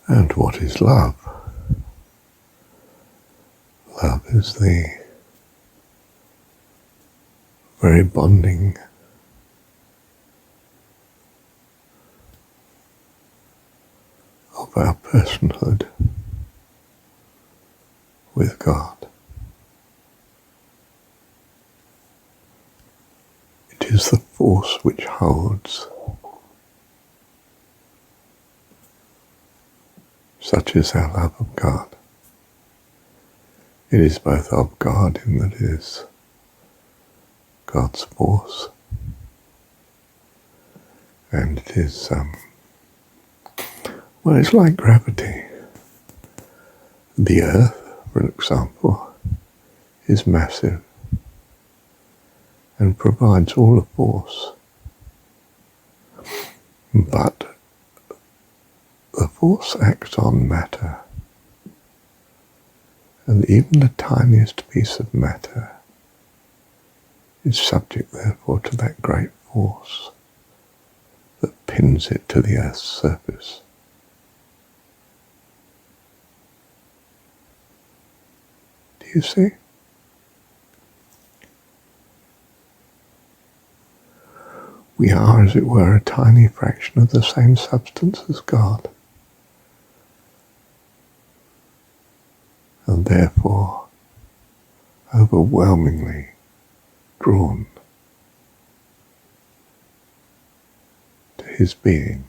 And what is love? Love is the very bonding of our personhood with God. It is the force which holds. Such is our love of God. It is both of God in that it is God's force, and it is, well, it's like gravity. The Earth, for example, is massive and provides all the force. But the force acts on matter, and even the tiniest piece of matter is subject, therefore, to that great force that pins it to the Earth's surface. Do you see? We are, as it were, a tiny fraction of the same substance as God, and therefore overwhelmingly drawn to His being,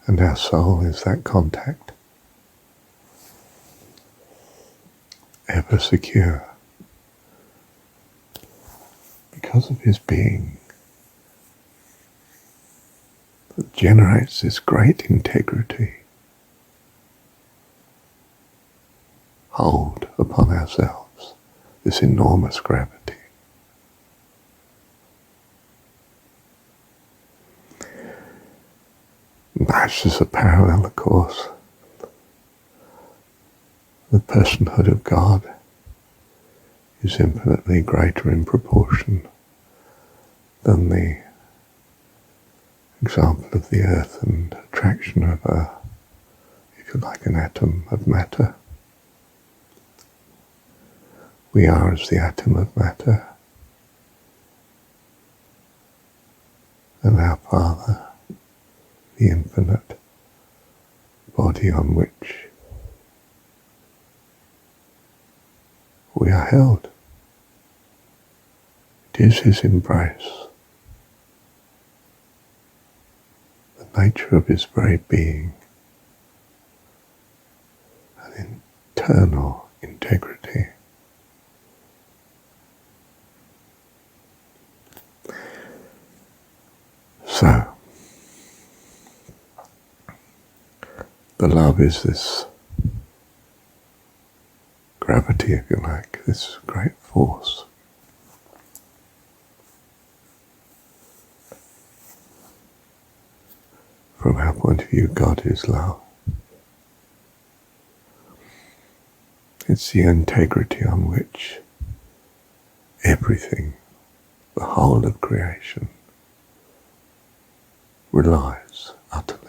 and our soul is that contact, ever secure, because of His being, that generates this great integrity, hold upon ourselves, this enormous gravity. That's just a parallel, of course. The personhood of God is infinitely greater in proportion than the example of the Earth and attraction of if you like, an atom of matter. We are as the atom of matter, and our Father, the infinite body on which we are held. It is His embrace, the nature of His very being, an internal integrity. So, the love is this gravity, if you like, this great force. From our point of view, God is love. It's the integrity on which everything, the whole of creation, relies utterly.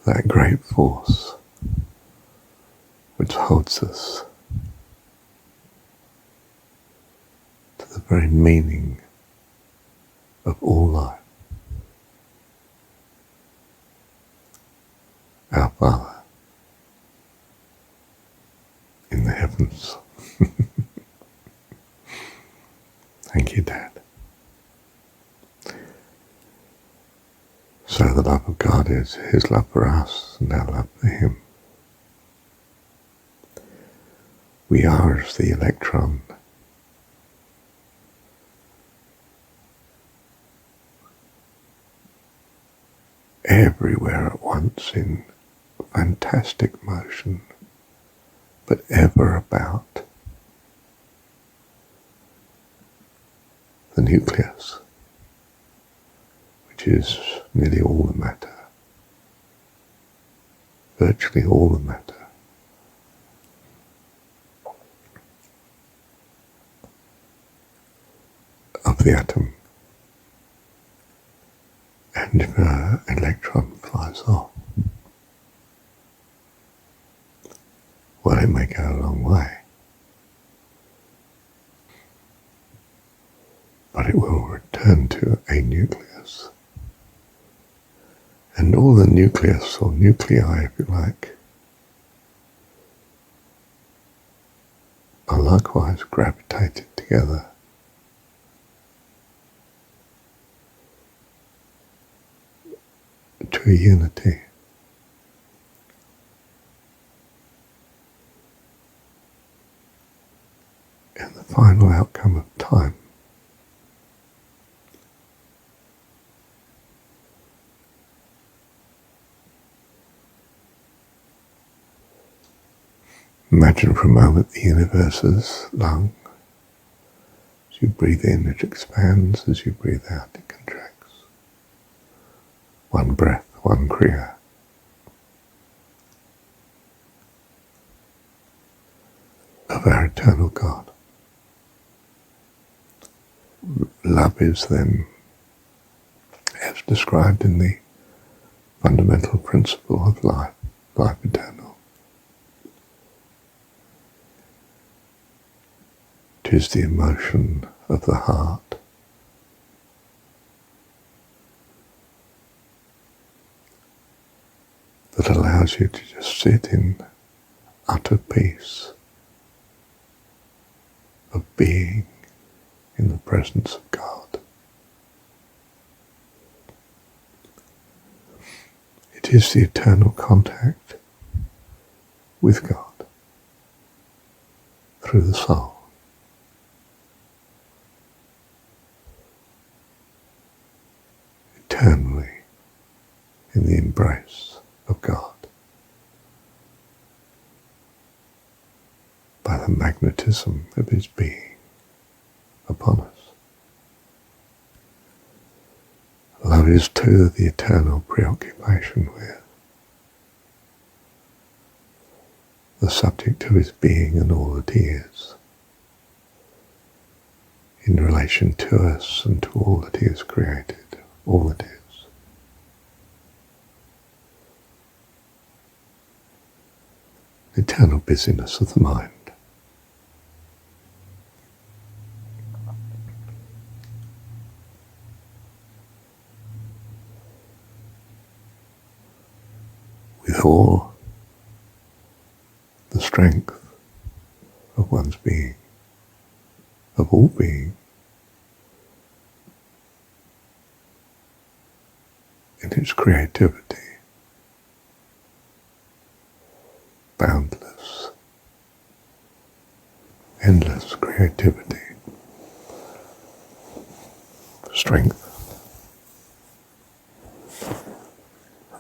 That great force which holds us to the very meaning of all life. Our Father in the heavens. Thank you, Dad. So the love of God is His love for us and our love for Him. We are as the electron, everywhere at once in fantastic motion, but ever about the nucleus, which is nearly all the matter, virtually all the matter. of the atom. And if an electron flies off, well, it may go a long way, but it will return to a nucleus. And all the nucleus, or nuclei if you like, are likewise gravitated together. To a unity. And the final outcome of time imagine for a moment the universe as lung. As you breathe in, it expands. As you breathe out, it contracts. One breath, one kriya. Of our eternal God. Love is then, as described in the fundamental principle of life, life eternal. It is the emotion of the heart. That allows you to just sit in utter peace of being in the presence of God. It is the eternal contact with God through the soul. Eternally in the embrace of God by the magnetism of his being upon us. Love is too the eternal preoccupation with the subject of his being and all that he is in relation to us and to all that he has created, all that is. Eternal busyness of the mind. With all the strength of one's being, of all being, in its creativity, boundless, endless creativity, strength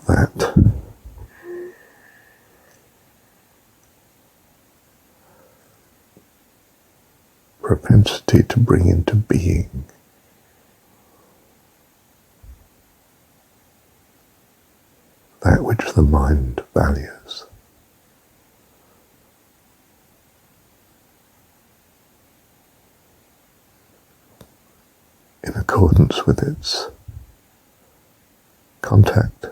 that propensity to bring into being that which the mind values. In accordance with its contact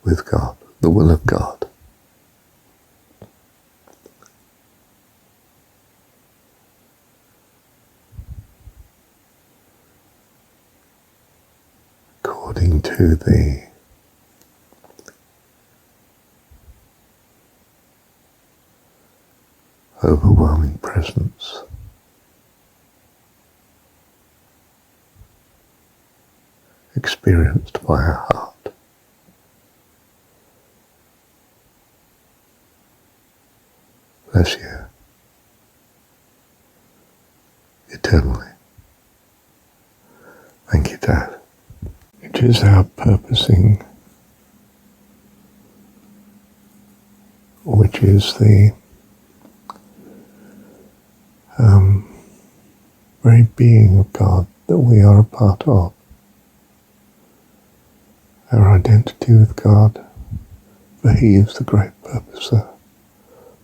with God, the will of God. According to the overwhelming presence experienced by our heart. Bless you eternally. Thank you, Dad. It is our purposing which is the very being of God that we are a part of. Our identity with God, for he is the great purposer,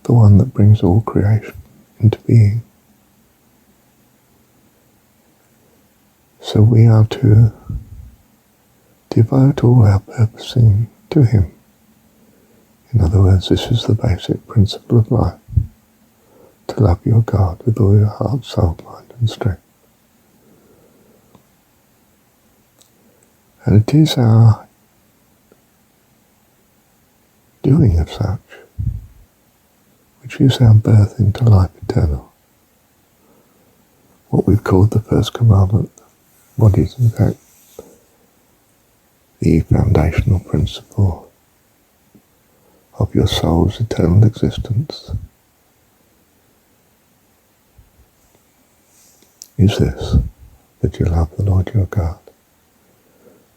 the one that brings all creation into being. So we are to devote all our purposing to him. In other words, this is the basic principle of life, to love your God with all your heart, soul, mind and strength. And it is our doing of such which is our birth into life eternal. What we've called the first commandment, what is in fact the foundational principle of your soul's eternal existence, is this, that you love the Lord your God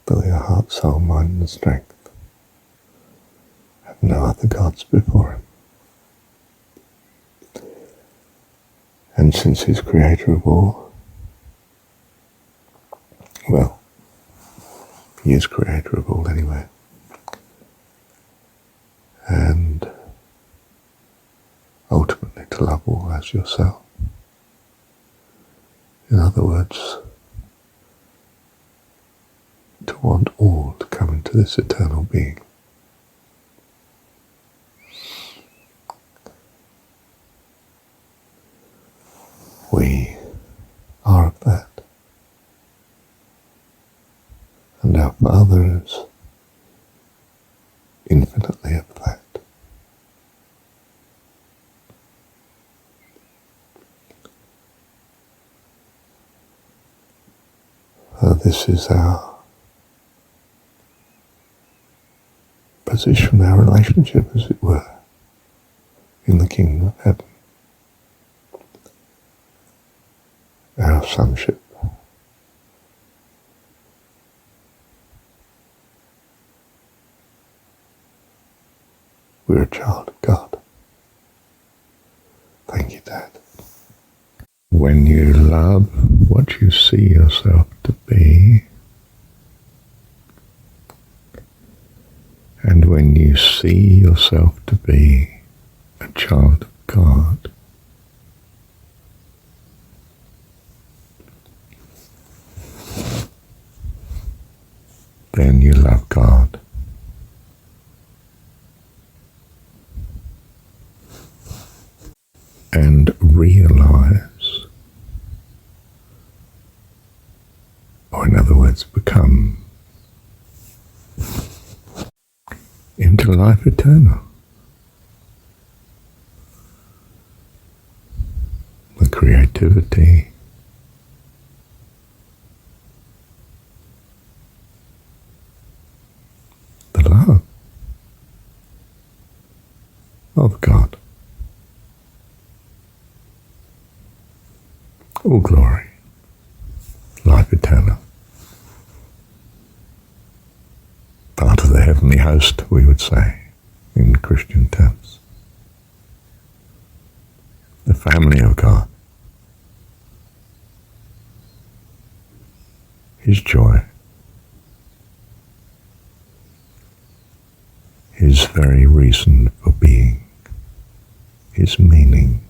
with all your heart, soul, mind and strength. Have no other gods before him. And since he's creator of all, well, he is creator of all anyway. And ultimately to love all as yourself. In other words, to want all to come into this eternal being. We are of that. And our Father is infinitely of that. This is our position, our relationship, as it were, in the kingdom of heaven. Our sonship. We're a child of God. Thank you, Dad. When you love what you see yourself to be, and when you see yourself to be a child of God, then you love God. And realize, or in other words, become, into life eternal. The creativity, the love of God. All glory, life eternal. Part of the heavenly host, we would say, in Christian terms. The family of God. His joy. His very reason for being. His meaning.